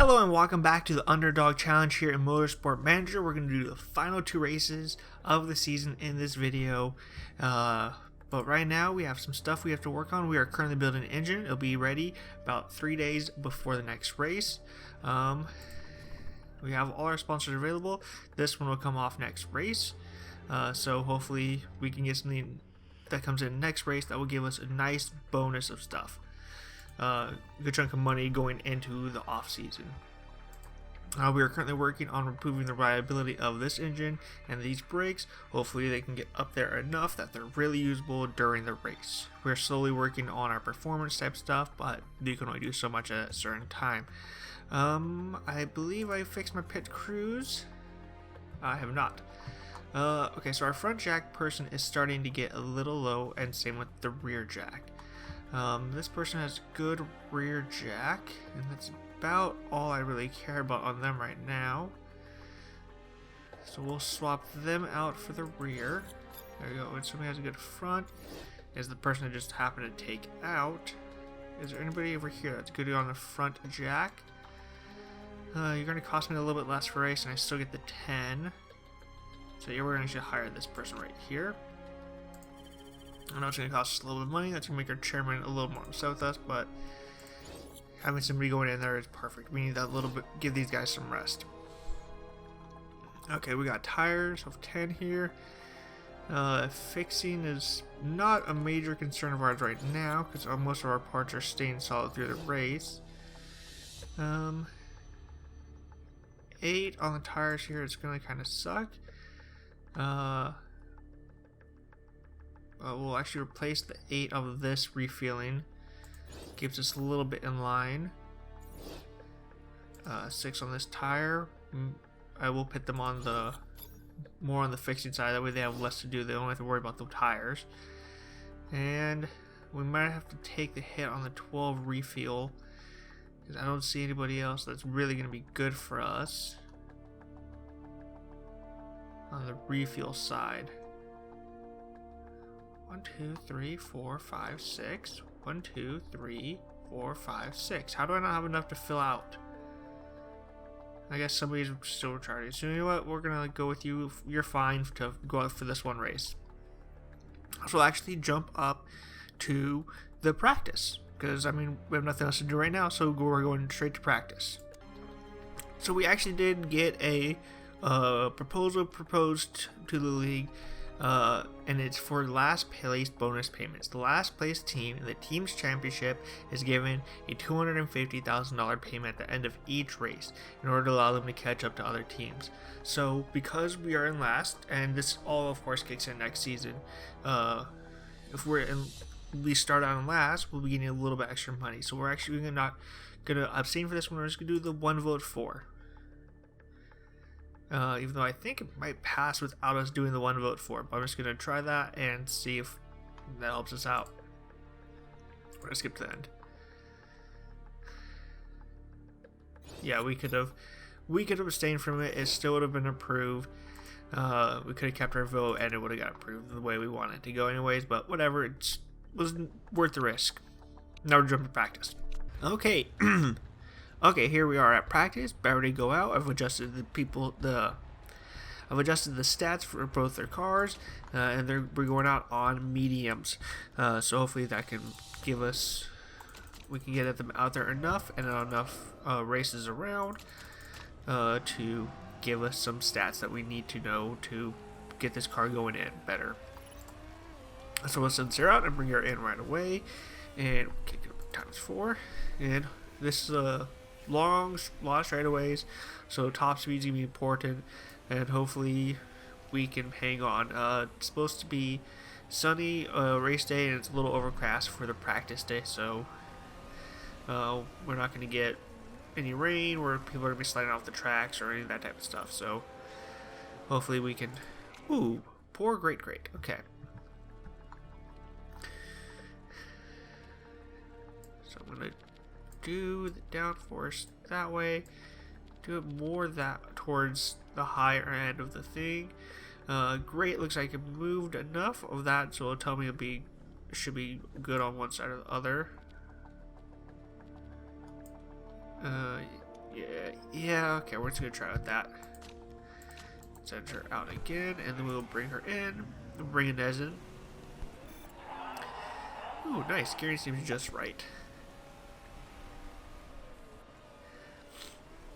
Hello and welcome back to the Underdog Challenge here in Motorsport Manager. We're going to do the final two races of the season in this video. But right now we have some stuff we have to work on. We are currently building an engine. It'll be ready about 3 days before the next race. We have all our sponsors available. This one will come off next race. So hopefully we can get something that comes in next race that will give us a nice bonus of stuff. Good chunk of money going into the off season. We are currently working on improving the reliability of this engine and these brakes. Hopefully they can get up there enough that they're really usable during the race. We're slowly working on our performance type stuff, but you can only do so much at a certain time. I believe I fixed my pit crews. I have not. Okay, so our front jack person is starting to get a little low, and same with the rear jack. This person has good rear jack, and that's about all I really care about on them right now. So we'll swap them out for the rear. There we go. And somebody has a good front. Is the person I just happened to take out. Is there anybody over here that's good on the front jack? You're going to cost me a little bit less for race, and I still get the 10. So yeah, we're going to hire this person right here. I know it's going to cost us a little bit of money. That's going to make our chairman a little more upset with us, but having somebody going in there is perfect. We need that little bit, give these guys some rest. Okay, we got tires of 10 here. Fixing is not a major concern of ours right now, because most of our parts are staying solid through the race. 8 on the tires here. It's going to kind of suck. We'll actually replace the 8 of this refueling. Keeps us a little bit in line. 6 on this tire. I will put them on the more on the fixing side. That way they have less to do. They don't have to worry about the tires. And we might have to take the hit on the 12 refuel, because I don't see anybody else that's really going to be good for us on the refuel side. 1, 2, 3, 4, 5, 6. 1, 2, 3, 4, 5, 6. How do I not have enough to fill out? I guess somebody's still retarded. So you know what? We're gonna go with you. You're fine to go out for this one race. So we'll actually jump up to the practice, because I mean we have nothing else to do right now. So we're going straight to practice. So we actually did get a proposal proposed to the league. And it's for last place bonus payments. The last place team in the team's championship is given a $250,000 payment at the end of each race in order to allow them to catch up to other teams. So because we are in last, and this all of course kicks in next season, if we start out in last, we'll be getting a little bit extra money. So we're actually not gonna abstain for this one. We're just gonna do the 1 vote for. Even though I think it might pass without us doing the 1 vote for, but I'm just going to try that and see if that helps us out. We're going to skip to the end. Yeah, we could have abstained from it. It still would have been approved. We could have kept our vote and it would have got approved the way we wanted it to go anyways, but whatever, it wasn't worth the risk. Now we're jumping to practice. Okay. Okay, here we are at practice. About to go out. I've adjusted the stats for both their cars, and we're going out on mediums. So hopefully that can give us, we can get them out there enough and enough races around to give us some stats that we need to know to get this car going in better. So we'll send Sarah out and bring her in right away, and we'll kick it up ×4. And this is a long straightaways, so top speed's gonna be important, and hopefully we can hang on. It's supposed to be sunny race day, and it's a little overcast for the practice day, so we're not going to get any rain where people are going to be sliding off the tracks or any of that type of stuff. So hopefully we can. Ooh, poor great. Okay. So I'm gonna do the downforce that way, do it more that towards the higher end of the thing. Great, looks like it moved enough of that, so it'll tell me it should be good on one side or the other. Yeah, Yeah, okay, we're just gonna try with that. Send her out again, and then we'll bring her in. We'll bring Inez in. Ooh, nice. Gearing seems just right.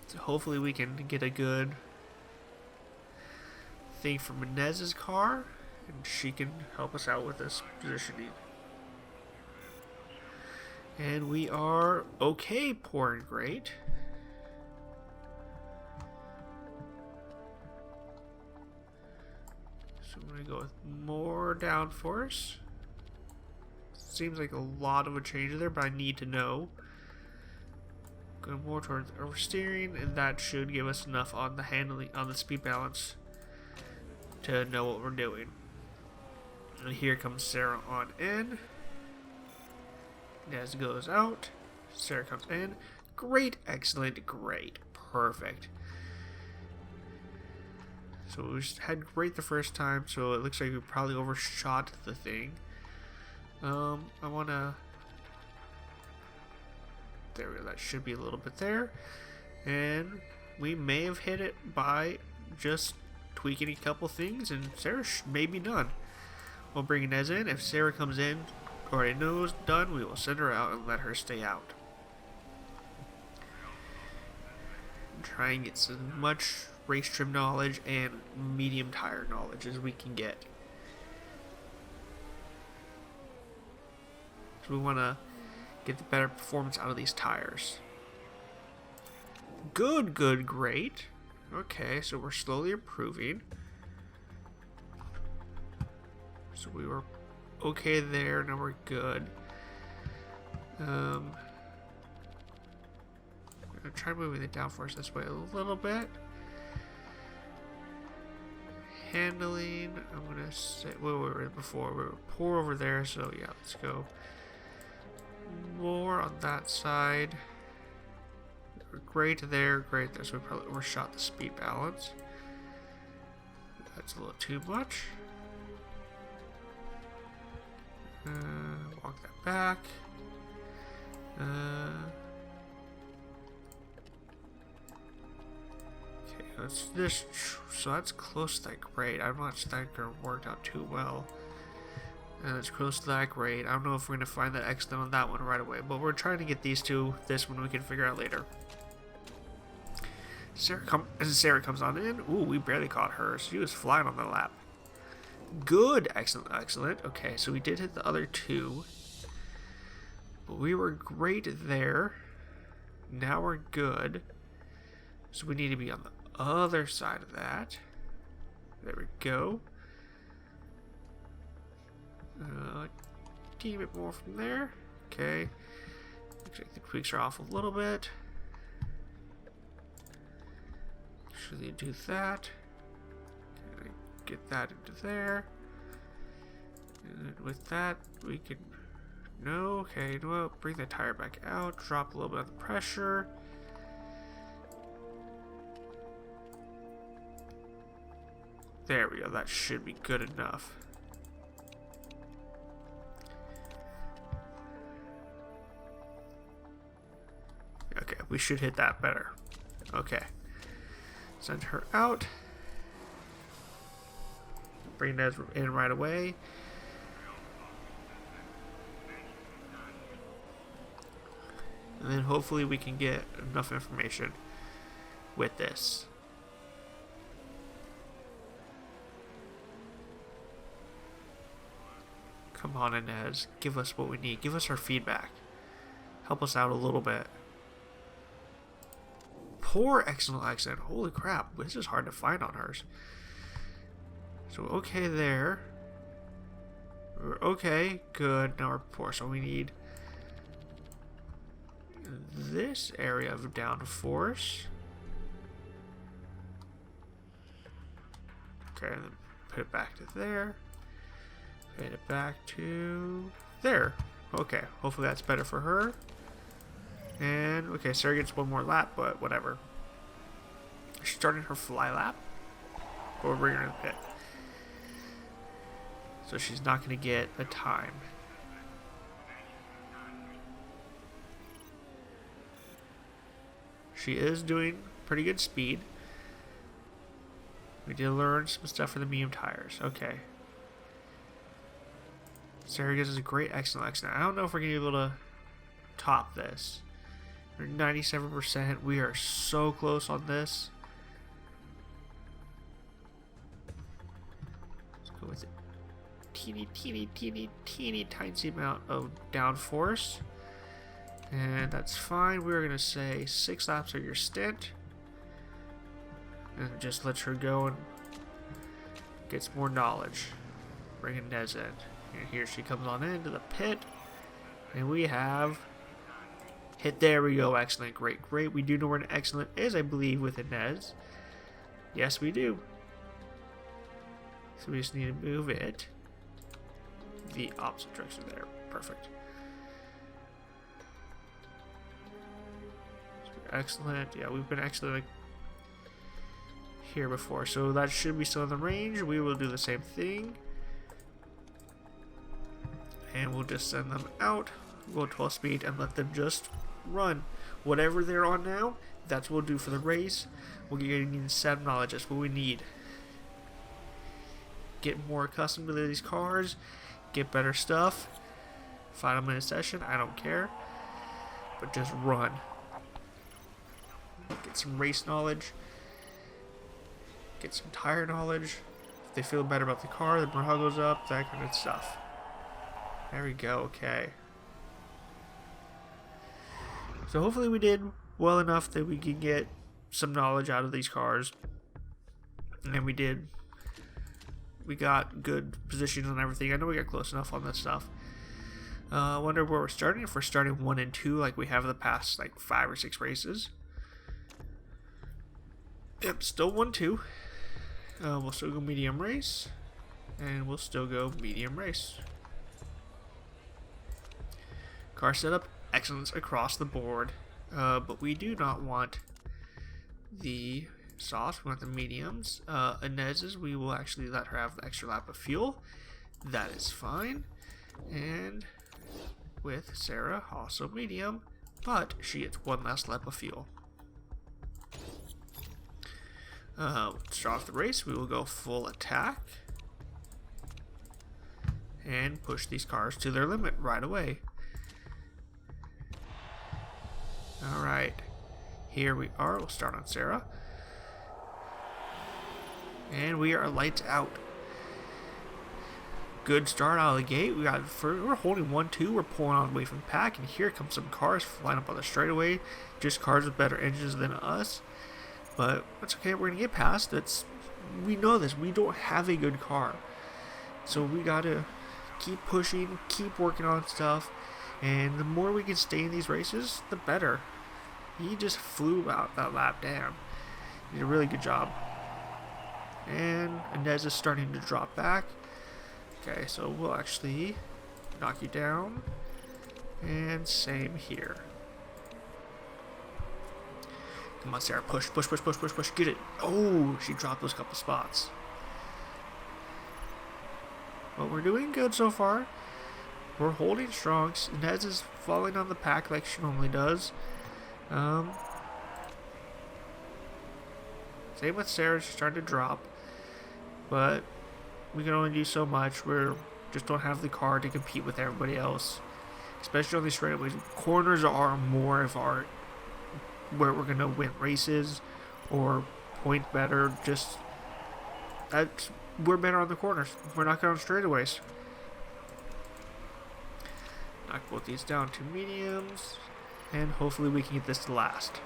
So hopefully we can get a good thing from Inez's car, and she can help us out with this positioning. And we are okay, poor and great. So I'm going to go with more downforce. Seems like a lot of a change there, but I need to know. Go more towards oversteering, and that should give us enough on the handling, on the speed balance, to know what we're doing. And here comes Sarah on in. Nez goes out. Sarah comes in. Great, excellent, great, perfect. So we just had great the first time, so it looks like we probably overshot the thing. I wanna... There we go, that should be a little bit there. And we may have hit it by just tweaking a couple things, and Sarah maybe none. We'll bring Inez in. If Sarah comes in, already knows done, we will send her out and let her stay out. Try and get as much race trim knowledge and medium tire knowledge as we can get. So we want to get the better performance out of these tires. Good, good, great. Okay, so we're slowly improving. So we were okay there, now we're good. I'm gonna try moving the downforce this way a little bit. Handling, I'm gonna say, where we were before, we were poor over there, so yeah, let's go more on that side. We're great there, so we probably overshot the speed balance. That's a little too much. Walk that back. Okay, that's this. So that's close to that grade. I'm not sure that worked out too well. And it's close to that grade. I don't know if we're gonna find that excellent on that one right away, but we're trying to get these two. This one we can figure out later. Sarah comes on in. Ooh, we barely caught her. She was flying on the lap. Good, excellent, excellent. Okay, so we did hit the other two, but we were great there. Now we're good. So we need to be on the other side of that. There we go. Team it more from there. Okay. Looks like the tweaks are off a little bit. Should they do that? Okay, get that into there. And with that, we can... No, okay, well, bring the tire back out. Drop a little bit of the pressure. There we go, that should be good enough. Okay, we should hit that better. Okay. Send her out. Bring Nez in right away. And then hopefully we can get enough information with this. Come on, Inez. Give us what we need. Give us our feedback. Help us out a little bit. Poor excellent accent. Holy crap. This is hard to find on hers. So, okay there. We're okay. Good. Now we're poor. So we need this area of downforce. Okay, and then put it back to there. Put it back to there. Okay, hopefully that's better for her. And, okay, Sarah gets one more lap, but whatever. She's starting her fly lap. But we're bringing her to the pit. So she's not going to get a time. She is doing pretty good speed. We did learn some stuff for the medium tires. Okay. Sarah gives us a great, excellent. I don't know if we're going to be able to top this. We're 97%. We are so close on this. Let's go with it. Teeny tiny amount of downforce. And that's fine. We're going to say 6 laps are your stint. And just let her go and get some more knowledge. Bringing Nez in. And here she comes on into the pit. And we have hit. There we go. Excellent. Great. We do know where an excellent is, I believe, with Nez. Yes, we do. So we just need to move it the opposite direction there. Perfect. Excellent. Yeah, we've been excellent here before, so that should be still in the range. We will do the same thing, and we'll just send them out, go 12 speed, and let them just run. Whatever they're on now, that's what we'll do for the race. We're getting 7 knowledge. That's what we need. Get more accustomed to these cars, get better stuff. 5-minute session, I don't care, but just run. Get some race knowledge, get some tire knowledge. If they feel better about the car, the morale goes up, that kind of stuff. There we go. Okay, so hopefully we did well enough that we can get some knowledge out of these cars, and we did. We got good positions on everything. I know we got close enough on this stuff. I wonder where we're starting. If we're starting 1 and 2 like we have the past like 5 or 6 races. Yep, still 1-2. We'll still go medium race, and we'll still go medium race. Car setup, excellence across the board, but we do not want the soft. We want the mediums. Inez's, we will actually let her have the extra lap of fuel. That is fine. And with Sarah, also medium, but she gets 1 less lap of fuel. Start off the race, we will go full attack and push these cars to their limit right away. Alright, here we are. We'll start on Sarah. And we are lights out. Good start out of the gate. We're holding 1-2. We're pulling on away from the pack, and here come some cars flying up on the straightaway. Just cars with better engines than us. But that's okay. We're gonna get past. We know this. We don't have a good car, so we gotta keep pushing, keep working on stuff, and the more we can stay in these races, the better. He just flew out that lap. Damn, he did a really good job. And Inez is starting to drop back. Okay, so we'll actually knock you down, and same here. Come on, Sarah, push, get it. Oh, she dropped those couple spots. But we're doing good so far. We're holding strong. Inez is falling on the pack like she normally does. Same with Sarah, she's starting to drop. But we can only do so much. We just don't have the car to compete with everybody else. Especially on these straightaways. Corners are more of our where we're gonna win races or point better. We're better on the corners. We're not good on straightaways. Knock both these down to mediums, and hopefully we can get this to last.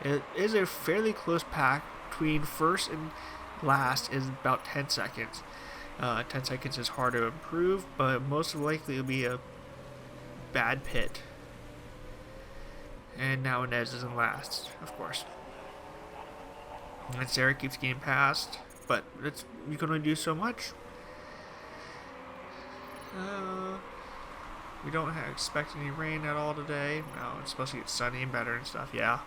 It is a fairly close pack. Between first and last is about 10 seconds. 10 seconds is hard to improve, but most likely it'll be a bad pit. And now Inez is in last, of course. And Sarah keeps getting past, but you can only do so much. We don't expect any rain at all today. No, it's supposed to get sunny and better and stuff, yeah.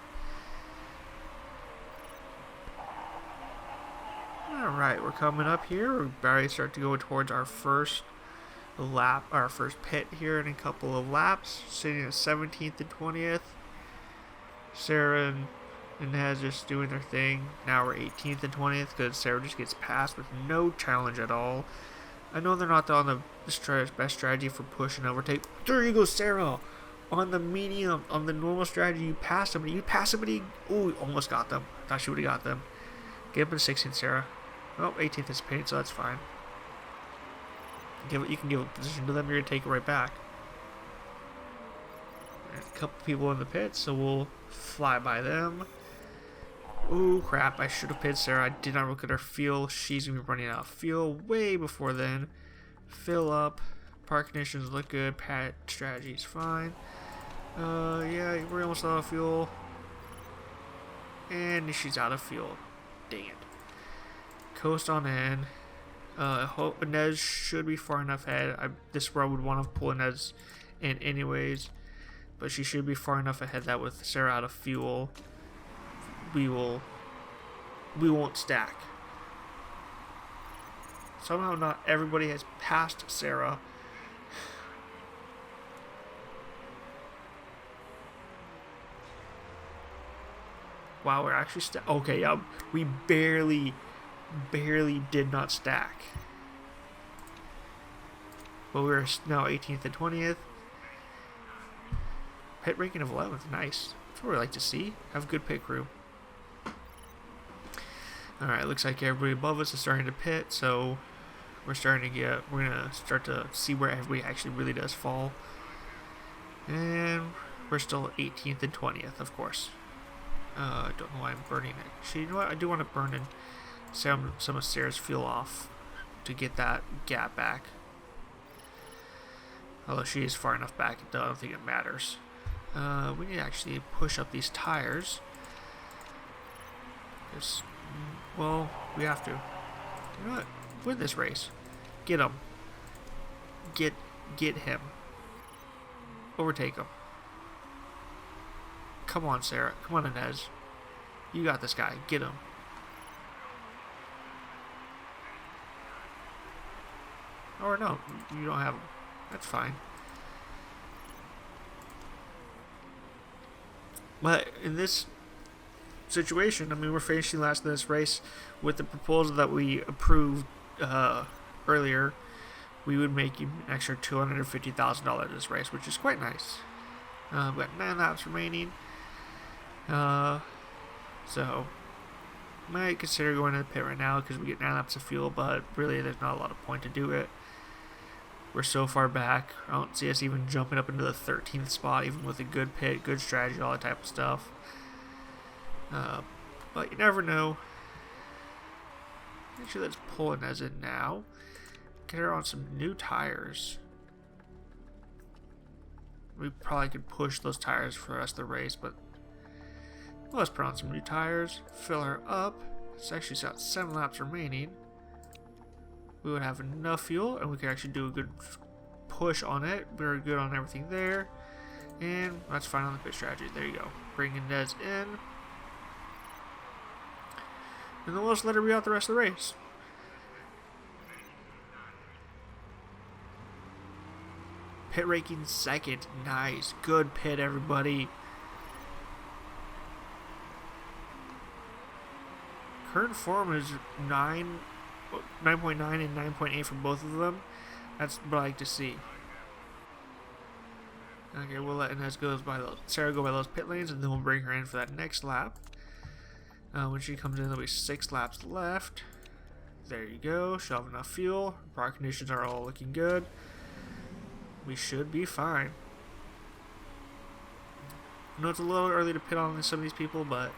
Alright, we're coming up here. We're about to start to go towards our first lap, our first pit here in a couple of laps. Sitting at 17th and 20th. Sarah and Inez just doing their thing. Now we're 18th and 20th because Sarah just gets passed with no challenge at all. I know they're not on the best strategy for push and overtake. There you go, Sarah. On the medium, on the normal strategy, you pass somebody. Ooh, almost got them. Thought she would have got them. Get up in 16th, Sarah. Oh, 18th is paid, so that's fine. You can give a position to them. You're gonna take it right back. There's a couple people in the pits, so we'll fly by them. Ooh, crap. I should have pitted Sarah. I did not look at her fuel. She's going to be running out of fuel way before then. Fill up. Park conditions look good. Pat strategy is fine. Yeah, we're almost out of fuel. And she's out of fuel. Dang it. Coast on in. Hope Inez should be far enough ahead. This is where I would want to pull Inez in anyways. But she should be far enough ahead that with Sarah out of fuel, we won't stack. Somehow not everybody has passed Sarah. Wow, we're actually okay, yeah, we barely did not stack. But we're now 18th and 20th. Pit ranking of 11th, nice. That's what we like to see. Have a good pit crew. Alright, looks like everybody above us is starting to pit, so we're gonna start to see where everybody actually really does fall. And we're still 18th and 20th, of course. I don't know why I'm burning it. Actually, you know what? I do want to burn in some of Sarah's fuel off to get that gap back. Although she is far enough back, I don't think it matters. We need to actually push up these tires. Well, we have to. You know what? Win this race. Get him. Get him. Overtake him. Come on, Sarah. Come on, Inez. You got this guy. Get him. Or no, you don't have him. That's fine. But in this situation, I mean, we're finishing last in this race with the proposal that we approved earlier. We would make an extra $250,000 this race, which is quite nice. We've got 9 laps remaining. So might consider going to the pit right now because we get 9 laps of fuel, but really there's not a lot of point to do it. We're so far back. I don't see us even jumping up into the 13th spot, even with a good pit, good strategy, all that type of stuff. But you never know. Actually, let's pull Inez in now. Get her on some new tires. We probably could push those tires for the rest of the race, but let's put on some new tires. Fill her up. It's actually got 7 laps remaining. We would have enough fuel, and we could actually do a good push on it. We're good on everything there. And that's fine on the pit strategy. There you go. Bring Inez in. And then we'll just let her be out the rest of the race. Pit ranking 2nd. Nice. Good pit, everybody. Current form is 9.9 and 9.8 for both of them. That's what I like to see. Okay, we'll let Inez Sarah go by those pit lanes, and then we'll bring her in for that next lap. When she comes in, there'll be 6 laps left. There you go. She'll have enough fuel. Park conditions are all looking good. We should be fine. I know it's a little early to pit on some of these people, but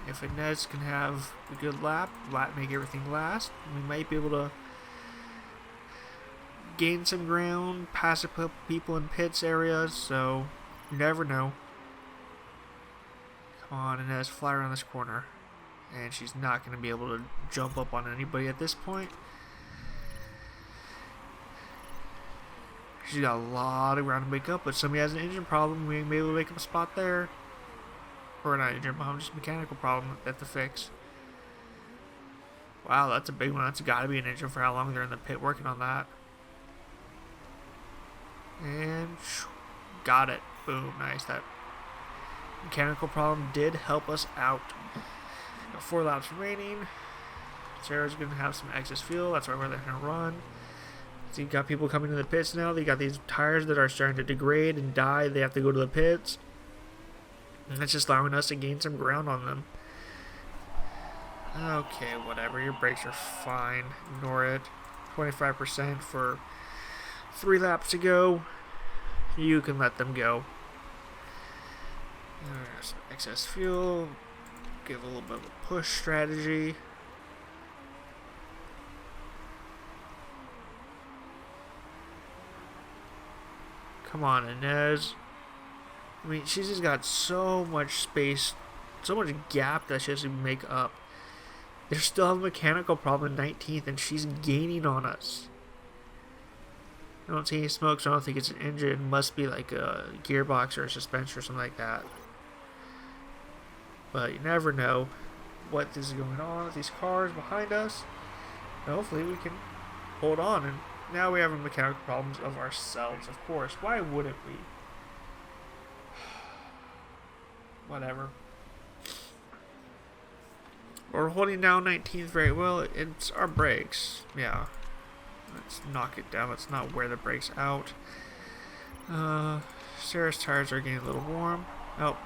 if Inez can have a good lap, make everything last, we might be able to gain some ground, pass a couple people in pits areas, so you never know. Come on, Inez, fly around this corner. And she's not going to be able to jump up on anybody at this point. She's got a lot of ground to make up, but somebody has an engine problem. We may be able to make up a spot there. Or not engine problem, just a mechanical problem that to fix. Wow, that's a big one. That's got to be an engine for how long they're in the pit working on that. And got it. Boom, nice. That mechanical problem did help us out. Got 4 laps remaining. Sarah's going to have some excess fuel. That's why we're letting her run. So you got people coming to the pits now. They got these tires that are starting to degrade and die. They have to go to the pits. And that's just allowing us to gain some ground on them. Okay, whatever. Your brakes are fine. Ignore it. 25% for 3 laps to go. You can let them go. There's some excess fuel. Give a little bit of a push strategy. Come on, Inez. I mean, she's just got so much space, so much gap that she has to make up. They still have a mechanical problem in 19th, and she's gaining on us. I don't see any smoke, so I don't think it's an engine. It must be like a gearbox or a suspension or something like that. But you never know what is going on with these cars behind us. And hopefully we can hold on. And now we have mechanical problems of ourselves, of course. Why wouldn't we? Whatever. We're holding down 19th very well. It's our brakes. Yeah. Let's knock it down. Let's not wear the brakes out. Sarah's tires are getting a little warm. Oh,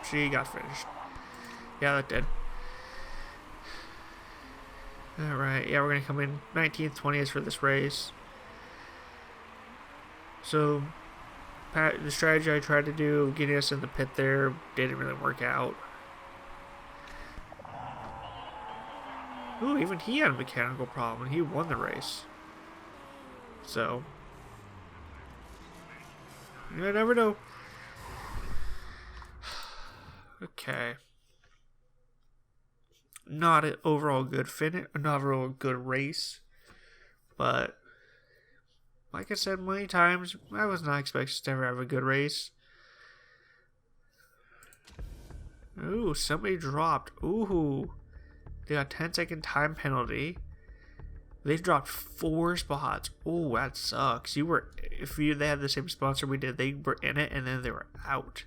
she got finished. Yeah, that did. Alright, yeah, we're going to come in 19th, 20th for this race. So, the strategy I tried to do, getting us in the pit there, didn't really work out. Ooh, even he had a mechanical problem, and he won the race. So, you never know. Okay. Not an overall good finish, not overall good race, but like I said many times, I was not expecting to ever have a good race. Ooh, somebody dropped. Ooh, they got 10-second time penalty. They dropped 4 spots. Ooh, that sucks. They had the same sponsor we did, they were in it and then they were out.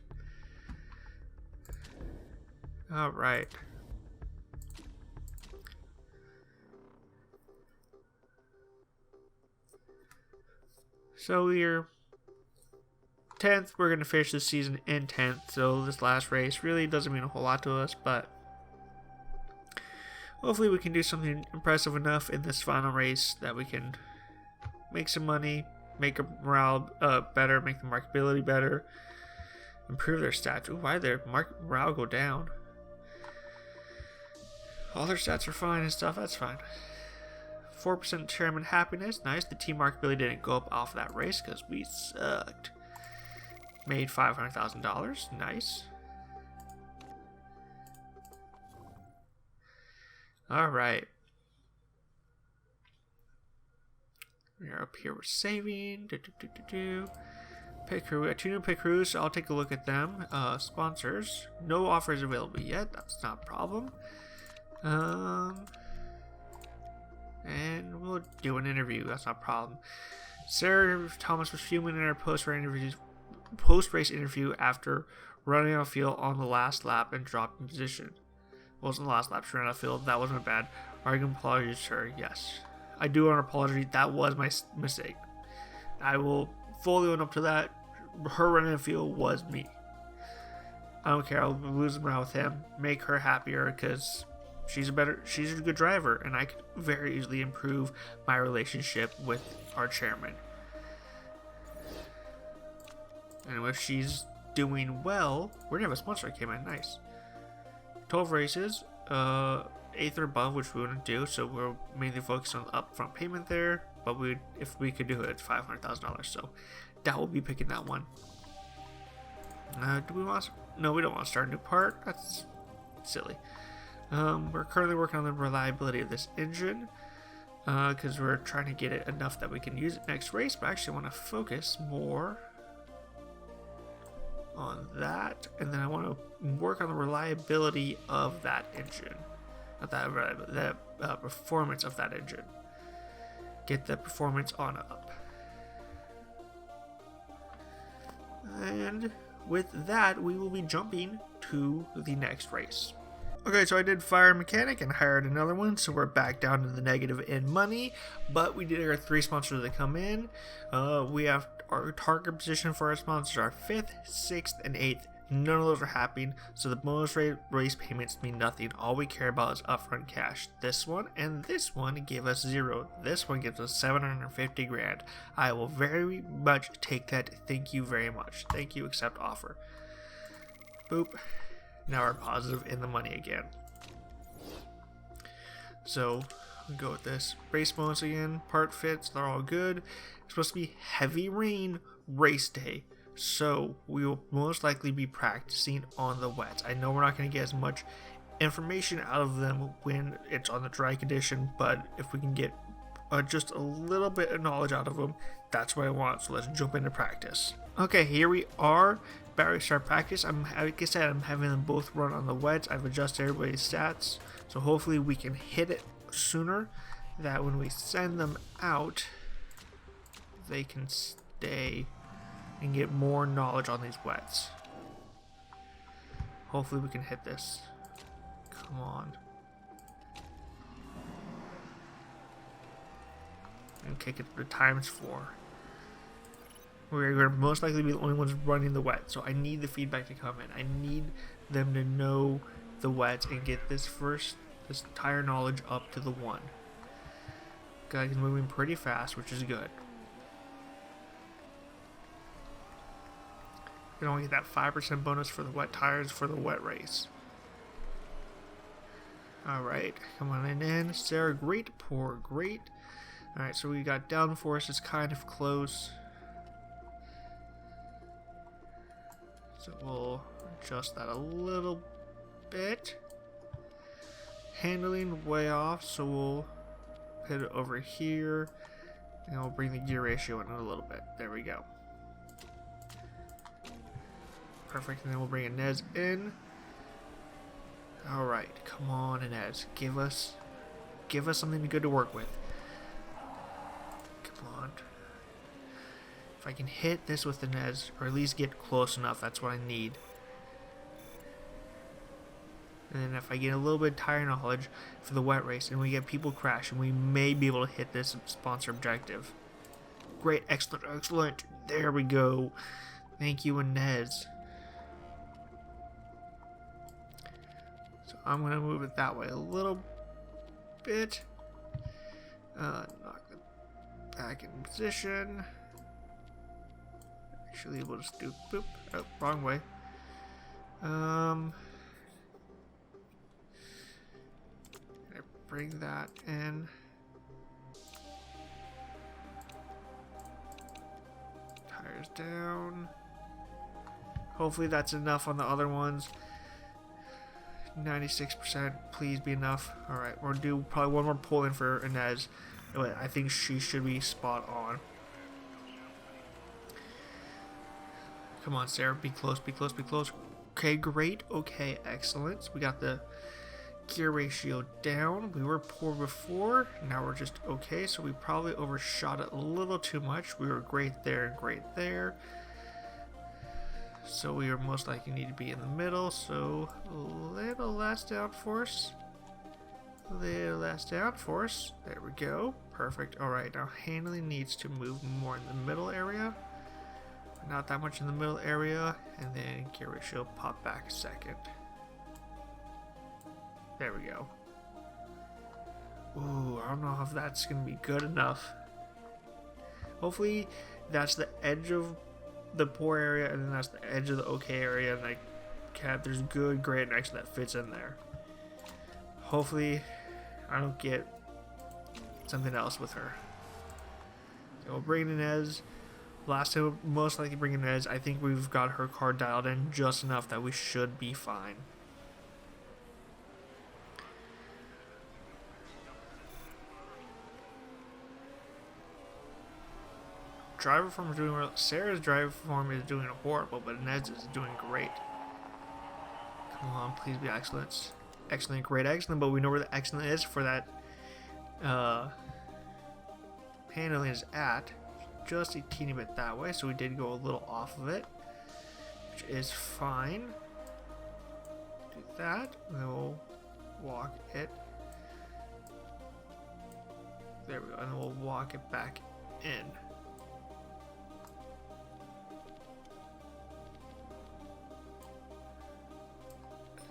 All right. So we're 10th. We're going to finish this season in 10th. So this last race really doesn't mean a whole lot to us, but hopefully we can do something impressive enough in this final race that we can make some money, make our morale better, make the markability better, improve their stats. Ooh, why did their morale go down? All their stats are fine and stuff. That's fine. 4% chairman happiness. Nice. The team markability didn't go up off that race because we sucked. Made $500,000. Nice. Alright. We're up here. We're saving. Pit crew. We got 2 new pit crews, so I'll take a look at them. Sponsors. No offers available yet. That's not a problem. And we'll do an interview. That's not a problem. Sarah Thomas was fuming in her post-race interview after running out of field on the last lap and dropping position. It wasn't the last lap. She ran out of field. That wasn't bad. Arguing apologies to her. Yes. I do want an apology. That was my mistake. I will fully own up to that. Her running out of field was me. I don't care. I'll lose morale with him. Make her happier because she's a good driver, and I could very easily improve my relationship with our chairman. And if she's doing well, we're gonna have a sponsor that came in. Nice. 12 races, 8th or above, which we wouldn't do, so we're mainly focused on the upfront payment there. But if we could do it, it's $500,000. So that will be picking that one. Do we want? No, we don't want to start a new part. That's silly. We're currently working on the reliability of this engine because we're trying to get it enough that we can use it next race, but I actually want to focus more on that, and then I want to work on the reliability of that engine, the performance of that engine. Get the performance on up. And with that, we will be jumping to the next race. Okay, so I did fire mechanic and hired another one, so we're back down to the negative in money, but we did our 3 sponsors that come in. We have our target position for our sponsors are 5th, 6th, and 8th. None of those are happening, so the bonus race payments mean nothing. All we care about is upfront cash. This one and this one give us 0. This one gives us 750 grand. I will very much take that. Thank you very much. Thank you, accept offer. Boop. Now we're positive in the money again. So we go with this race bonus again. Part fits, they're all good. It's supposed to be heavy rain race day, so we will most likely be practicing on the wets. I know we're not going to get as much information out of them when it's on the dry condition, but if we can get just a little bit of knowledge out of them, that's what I want. So let's jump into practice. Okay, here we are. Battery start practice. Like I said, I'm having them both run on the wets. I've adjusted everybody's stats, so hopefully we can hit it sooner. That when we send them out, they can stay and get more knowledge on these wets. Hopefully we can hit this. Come on. And kick it to ×4. We're going to most likely be the only ones running the wet, so I need the feedback to come in. I need them to know the wets and get this tire knowledge up to the 1. Guy is moving pretty fast, which is good. You can only get that 5% bonus for the wet tires for the wet race. Alright, come on in. Sarah, great. Poor, great. Alright, so we got downforce is kind of close. So we'll adjust that a little bit. Handling way off, so we'll hit it over here. And we'll bring the gear ratio in a little bit. There we go. Perfect, and then we'll bring Inez in. Alright, come on Inez. Give us something good to work with. Come on. If I can hit this with Inez, or at least get close enough, that's what I need. And then if I get a little bit of tire knowledge for the wet race and we get people crashing, we may be able to hit this sponsor objective. Great, excellent, excellent. There we go. Thank you, Inez. So I'm going to move it that way a little bit. Knock it back in position. Actually, we'll just do boop. Oh, wrong way. Bring that in. Tires down. Hopefully that's enough on the other ones. 96%, please be enough. Alright, we'll do probably one more pull in for Inez. I think she should be spot on. Come on, Sarah, be close, be close, be close. Okay, great. Okay, excellent. We got the gear ratio down. We were poor before, now we're just okay, so we probably overshot it a little too much. We were great there and great there, so we are most likely need to be in the middle. So a little less downforce, a little less downforce. There we go, perfect. Alright, now handling needs to move more in the middle area, not that much in the middle area, and then gear ratio pop back a second. There we go. Ooh, I don't know if that's going to be good enough. Hopefully that's the edge of the poor area, and then that's the edge of the okay area, and like there's good, great, next that fits in there. Hopefully I don't get something else with her. So we'll bring Inez. Last time we'll most likely bring Inez. I think we've got her car dialed in just enough that we should be fine. Driver form is doing well. Sarah's driver form is doing horrible, but Inez is doing great. Come on, please be excellent. Excellent, great, excellent, but we know where the excellent is for that handling is at. Just a teeny bit that way, so we did go a little off of it. which is fine. Do that, and then we'll walk it. There we go, and then we'll walk it back in.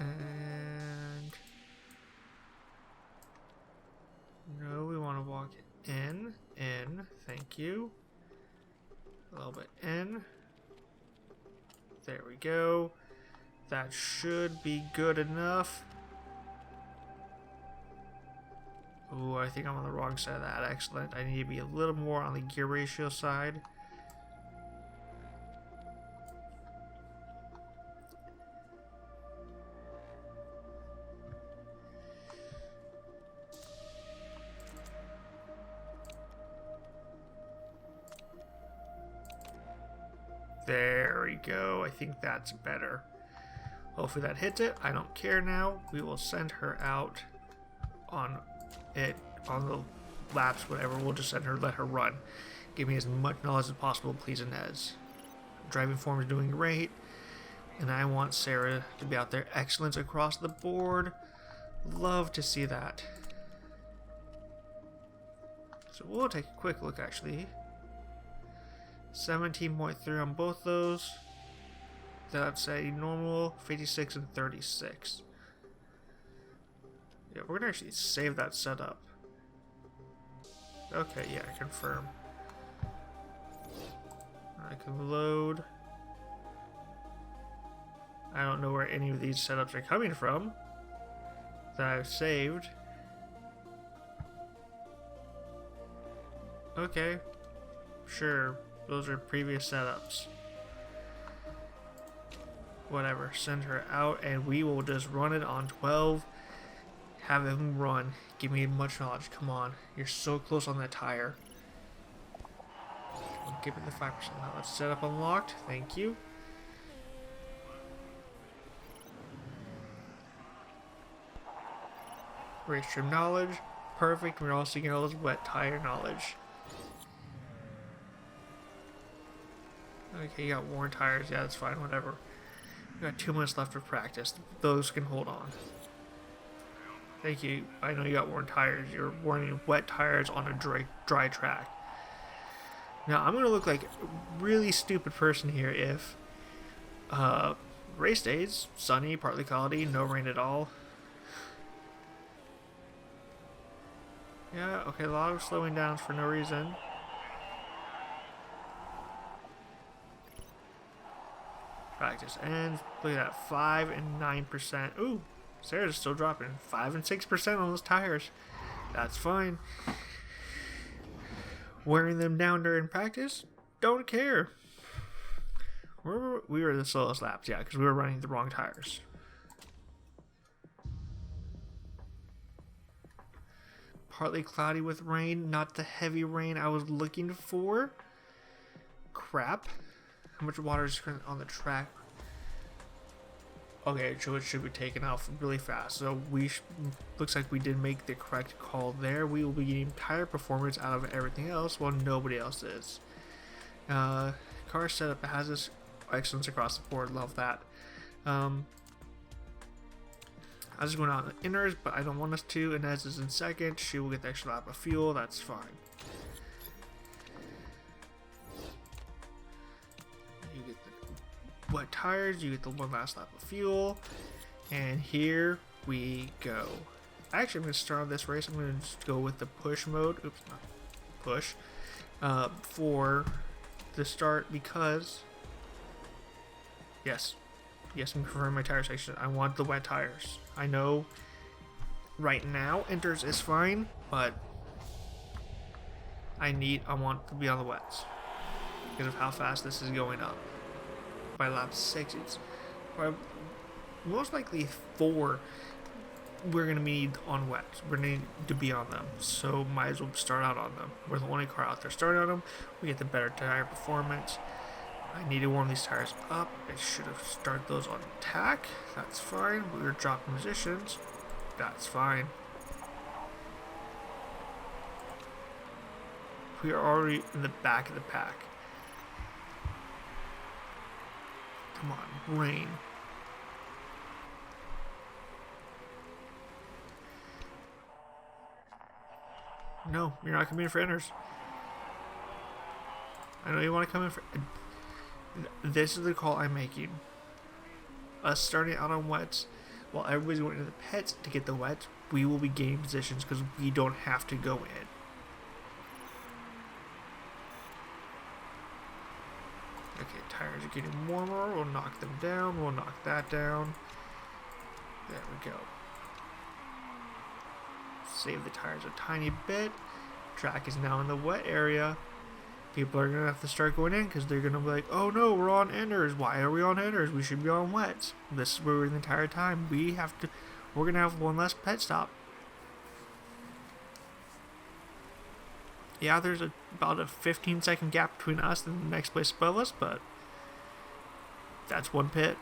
And no, we want to walk it in, thank you. A little bit in. There we go. That should be good enough. Ooh, I think I'm on the wrong side of that. Excellent. I need to be a little more on the gear ratio side. There we go. I think that's better. Hopefully that hits it. I don't care now. We will send her out on it, on the laps, whatever. We'll just send her, let her run. Give me as much knowledge as possible, please, Inez. Driving form is doing great. And I want Sarah to be out there. Excellence across the board. Love to see that. So we'll take a quick look, actually. 17.3 on both those. That's a normal 56 and 36. Yeah, we're gonna actually save that setup. Okay, yeah, confirm. I can load. I don't know where any of these setups are coming from that I've saved. Okay, sure. Those are previous setups. Whatever, send her out and we will just run it on 12. Have him run. Give me much knowledge. Come on. You're so close on that tire. I'll give it the 5% now. Let's set up unlocked. Thank you. Race trim knowledge. Perfect. We're also getting all this wet tire knowledge. Okay, you got worn tires. Yeah, that's fine. Whatever. We got 2 months left of practice. Those can hold on. Thank you. I know you got worn tires. You're wearing wet tires on a dry track. Now, I'm going to look like a really stupid person here if race days, sunny, partly cloudy, no rain at all. Yeah, okay, a lot of slowing down for no reason. Practice ends. Look at that, 5 and 9%. Ooh, Sarah's still dropping 5 and 6% on those tires. That's fine. Wearing them down during practice, don't care. We were the slowest laps, yeah, because we were running the wrong tires. Partly cloudy with rain, not the heavy rain I was looking for. Crap. How much water is on the track? Okay, so it should be taken off really fast. So looks like we did make the correct call there. We will be getting tire performance out of everything else while nobody else is. Car setup has this excellence across the board. Love that. I was going on the inners, but I don't want us to. Inez is in second. She will get the extra lap of fuel. That's fine. You get the wet tires. You get the one last lap of fuel. And here we go. Actually, I'm going to start on this race. I'm going to just go with the push mode. Oops, not push. For the start because... Yes, I'm confirming my tire section. I want the wet tires. I know right now enters is fine, but I want to be on the wets because of how fast this is going up. By lap 6, it's most likely 4. We're gonna need on wets. We're gonna need to be on them, so might as well start out on them. We're the only car out there starting on them. We get the better tire performance. I need to warm these tires up. I should have started those on tack. That's fine. We were dropping positions. That's fine. We are already in the back of the pack. Come on, rain. No, you're not coming in for inners. I know you want to come in for... This is the call I'm making. Us starting out on wets, while everybody's going into the pits to get the wets, we will be gaining positions because we don't have to go in. Okay, tires are getting warmer. We'll knock them down. We'll knock that down. There we go. Save the tires a tiny bit. Track is now in the wet area. People are going to have to start going in because they're going to be like, oh no, we're on inners. Why are we on inners? We should be on wets. This is where we're the entire time. We're going to have one less pit stop. Yeah, there's about a 15-second gap between us and the next place above us, but that's one pit.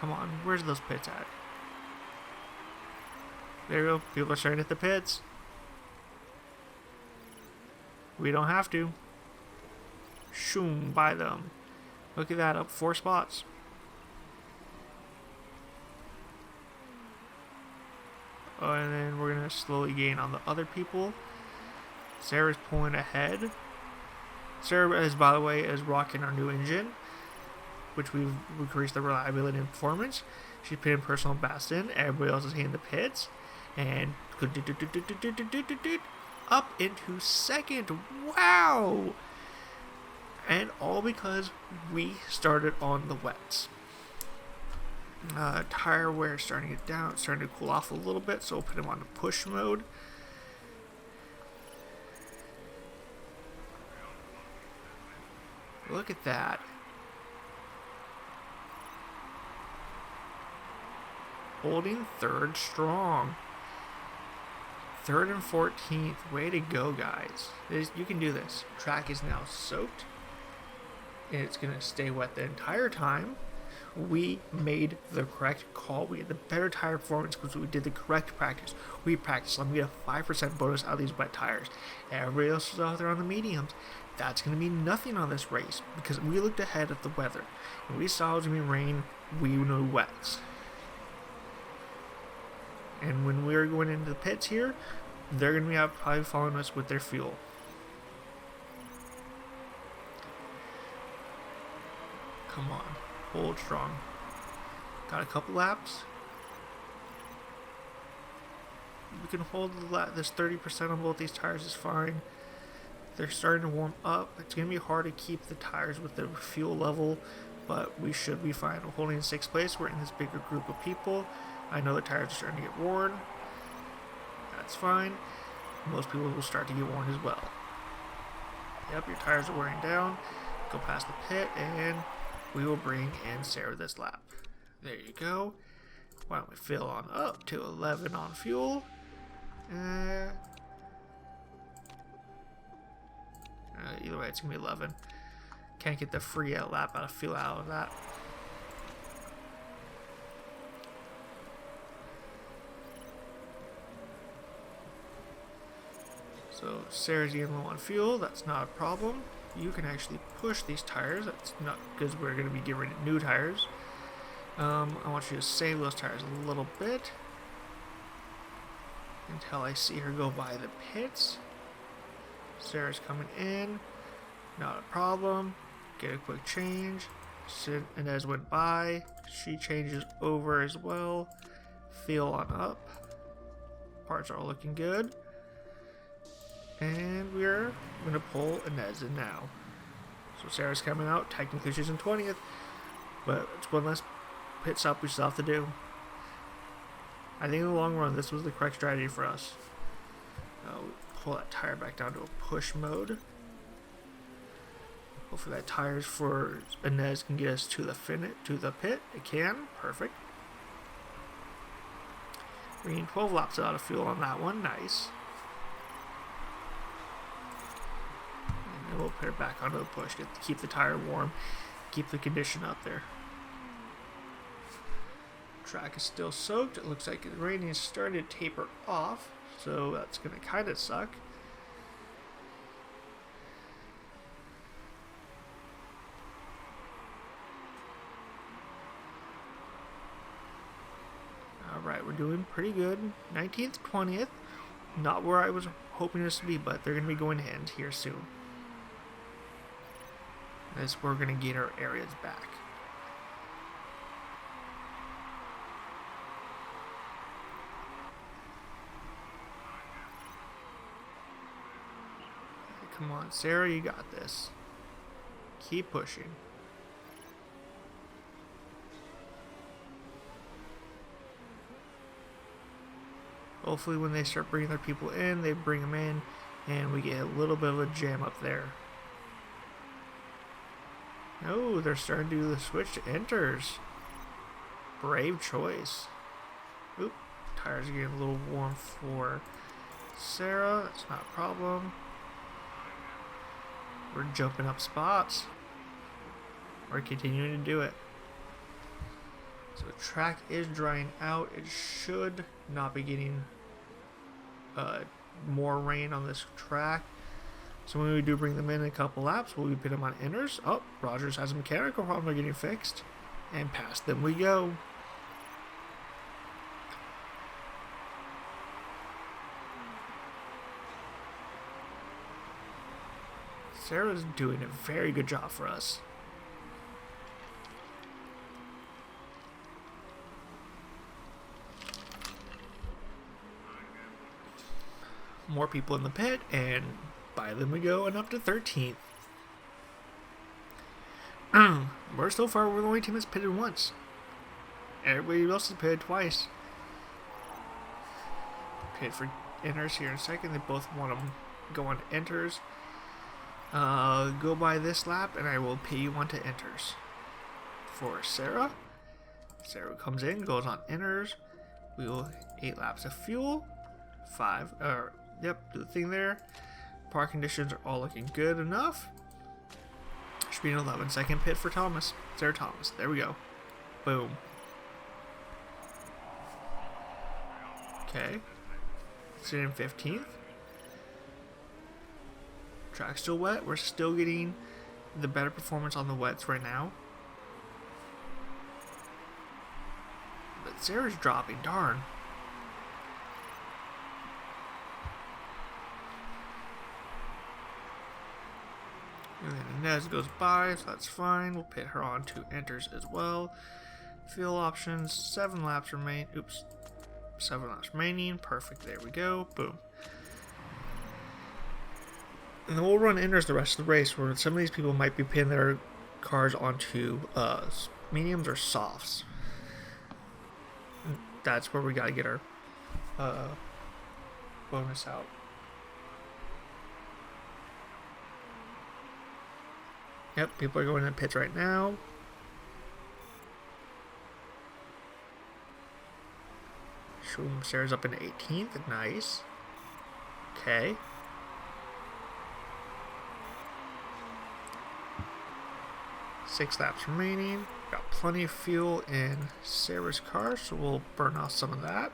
Come on, where's those pits at? There you go. People are starting at the pits. We don't have to. Shoom, by them. Look at that, up 4 spots. Oh, and then we're going to slowly gain on the other people. Sarah's pulling ahead. Sarah is, by the way, is rocking our new engine, which we've increased the reliability and performance. She's putting personal best in. Everybody else is hitting the pits. And up into second. Wow! And all because we started on the wets. Tire wear starting to get down, starting to cool off a little bit, so we'll put him on the push mode. Look at that. Holding third strong. 3rd and 14th. Way to go, guys. You can do this. Track is now soaked. And it's going to stay wet the entire time. We made the correct call. We had the better tire performance because we did the correct practice. We practiced. Let me get a 5% bonus out of these wet tires. Everybody else was out there on the mediums. That's going to mean nothing on this race because we looked ahead at the weather. And we saw it was going to be rain. We knew wets. And when we're going into the pits here, they're going to be out probably following us with their fuel. Come on. Hold strong. Got a couple laps. We can hold this 30% on both these tires is fine. They're starting to warm up. It's going to be hard to keep the tires with the fuel level, but we should be fine. We're holding in 6th place. We're in this bigger group of people. I know the tires are starting to get worn. That's fine. Most people will start to get worn as well. Yep, your tires are wearing down. Go past the pit, and we will bring in Sarah this lap. There you go. Why don't we fill on up to 11 on fuel? Either way, it's going to be 11. Can't get the free out lap out of fuel out of that. So Sarah's getting low on fuel. That's not a problem. You can actually push these tires. That's not because we're going to be getting rid of new tires. I want you to save those tires a little bit until I see her go by the pits. Sarah's coming in. Not a problem. Get a quick change. Inez went by. She changes over as well. Fuel on up. Parts are all looking good. And we're going to pull Inez in now. So Sarah's coming out. Technically she's in 20th. But it's one less pit stop we still have to do. I think in the long run this was the correct strategy for us. We'll pull that tire back down to a push mode. Hopefully that tires for Inez can get us to the pit. It can. Perfect. We need 12 laps out of fuel on that one. Nice. And we'll put it back onto the push. Keep the tire warm. Keep the condition up there. Track is still soaked. It looks like the rain is starting to taper off. so that's gonna kind of suck. Alright, we're doing pretty good. 19th, 20th. Not where I was hoping this to be, but they're going to be going to end here soon. As we're going to get our areas back. Come on, Sarah, you got this. Keep pushing. Hopefully when they start bringing their people in, they bring them in, and we get a little bit of a jam up there. Oh, they're starting to do the switch to enters. Brave choice. Oop, tires are getting a little warm for Sarah. That's not a problem. We're jumping up spots. We're continuing to do it. So the track is drying out. It should not be getting more rain on this track. So when we do bring them in a couple laps, we'll put them on inners. Oh, Rogers has a mechanical problem they're getting fixed. And past them we go. Sarah's doing a very good job for us. More people in the pit, and by them we go, and up to 13th. We're so far, we're the only team that's pitted once. Everybody else has pitted twice. Pit for enters here in a second. They both want to go on to enters. Go by this lap, and I will pay you on to enters. For Sarah. Sarah comes in, goes on enters. We will 8 laps of fuel. 5, yep, do the thing there. Park conditions are all looking good enough. Should be an 11-second pit for Thomas. Sarah Thomas. There we go. Boom. Okay. Sitting in 15th. Track's still wet. We're still getting the better performance on the wets right now. But Sarah's dropping. Darn. And then Inez goes by, so that's fine. We'll pit her on to enters as well. Fuel options, 7 laps remain. Oops. 7 laps remaining. Perfect. There we go. Boom. And then we'll run enters the rest of the race, where some of these people might be pinning their cars onto mediums or softs. That's where we got to get our bonus out. Yep, people are going in the pits right now. Shoom Sarah's up into 18th. Nice. Okay. Six laps remaining. Got plenty of fuel in Sarah's car, so we'll burn off some of that.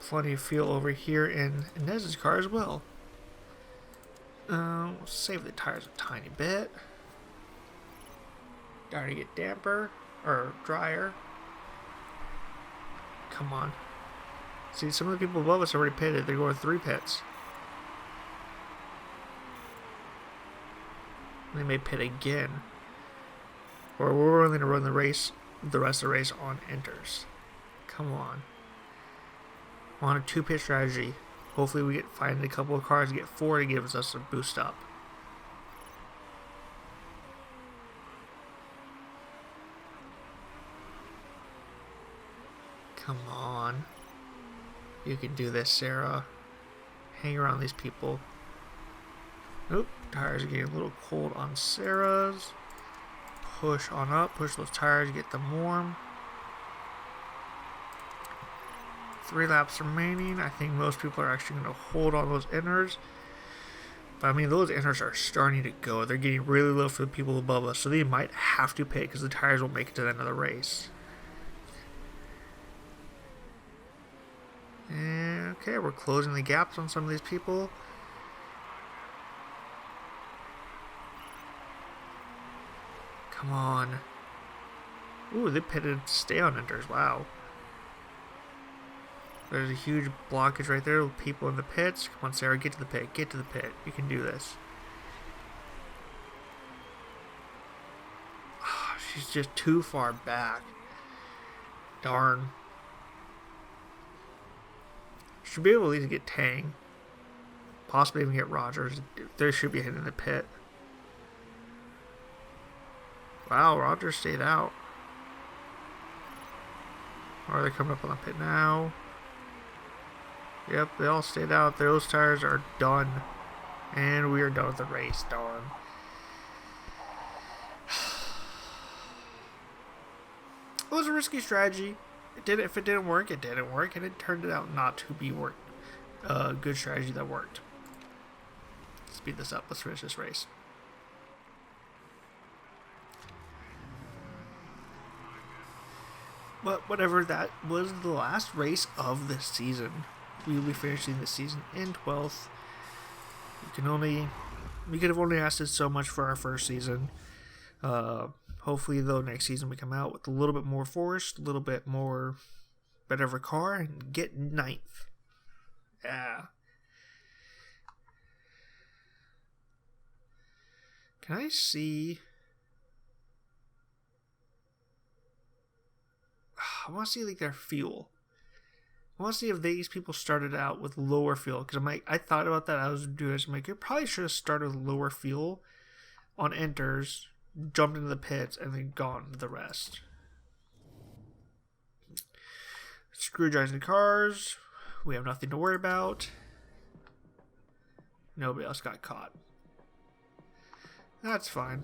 Plenty of fuel over here in Inez's car as well. We'll save the tires a tiny bit. Gotta get damper, or drier. Come on. See, some of the people above us already pitted. They're going 3 pits. They may pit again. Or we're willing to run the race, the rest of the race on enters. Come on. On a 2-pit strategy. Hopefully we find a couple of cars to get 4 to give us a boost up. Come on. You can do this, Sarah. Hang around these people. Oop, tires are getting a little cold on Sarah's. Push on up, push those tires, get them warm. 3 laps remaining. I think most people are actually going to hold on those inners. But I mean, those inners are starting to go. They're getting really low for the people above us, so they might have to pit because the tires won't make it to the end of the race. And okay, we're closing the gaps on some of these people. Come on. Ooh, they pitted to stay on Enders. Wow. There's a huge blockage right there with people in the pits. Come on, Sarah, get to the pit. Get to the pit. You can do this. Oh, she's just too far back. Darn. Should be able to at least get Tang. Possibly even get Rogers. They should be hitting the pit. Wow, Rogers stayed out. Are they coming up on the pit now? Yep, they all stayed out. Those tires are done. And we are done with the race. Darn. It was a risky strategy. If it didn't work, it didn't work. And it turned out not to be a good strategy that worked. Speed this up. Let's finish this race. But whatever, that was the last race of this season. We will be finishing the season in 12th. We could have only asked so much for our first season. Hopefully, though, next season we come out with a little bit more force, a little bit more better of a car, and get 9th. Yeah. Can I see? I want to see like their fuel. I want to see if these people started out with lower fuel, because I thought about that. I was doing this. I'm like, you probably should have started with lower fuel on enters, jumped into the pits, and then gone to the rest. Screw drives and cars. We have nothing to worry about. Nobody else got caught. That's fine.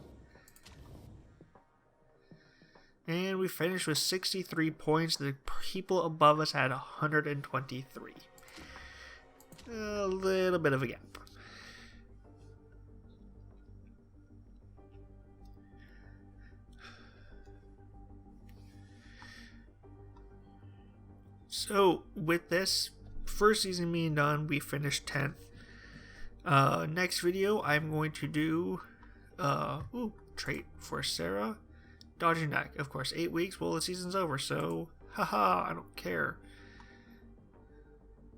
And we finished with 63 points. The people above us had 123. A little bit of a gap. So, with this first season being done, we finished 10th. Next video, I'm going to do trait for Sarah. Dodging deck, of course, 8 weeks. Well, the season's over, so haha, I don't care.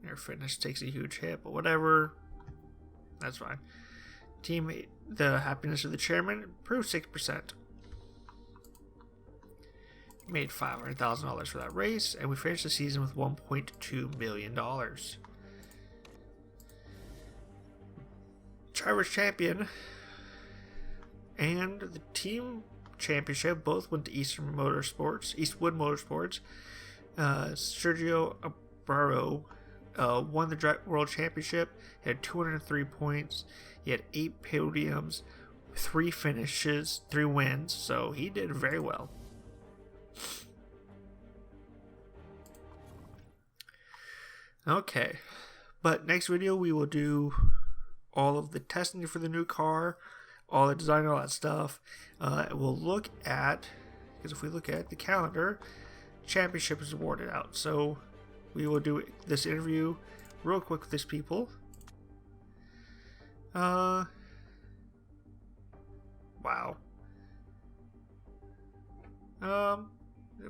Air fitness takes a huge hit, but whatever. That's fine. Teammate, the happiness of the chairman improved 6%. Made $500,000 for that race, and we finished the season with $1.2 million. Drivers champion and the team championship both went to Eastwood Motorsports. Sergio Abraro won the world championship. He had 203 points. He had 8 podiums, 3 finishes, 3 wins. So he did very well. Okay, but next video we will do all of the testing for the new car, all the design, all that stuff. We'll look at, because if we look at the calendar, championship is awarded out. So we will do this interview real quick with these people. Wow.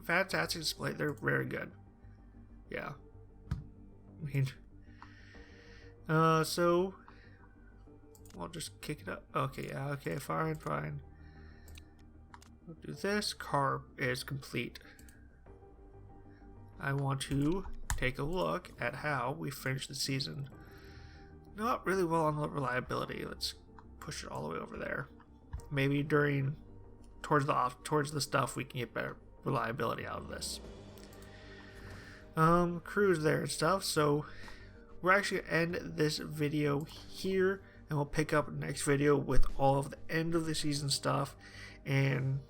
Fantastic display. They're very good. Yeah. I mean, so I'll just kick it up. Okay, yeah, okay, fine. We'll do this. Car is complete. I want to take a look at how we finished the season. Not really well on the reliability. Let's push it all the way over there. Maybe towards the stuff we can get better reliability out of this. Cruise there and stuff. So we're actually gonna end this video here, and we'll pick up next video with all of the end of the season stuff and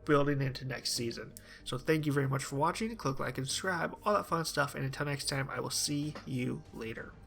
building into next season. So thank you very much for watching. Click like and subscribe, all that fun stuff, and until next time, I will see you later.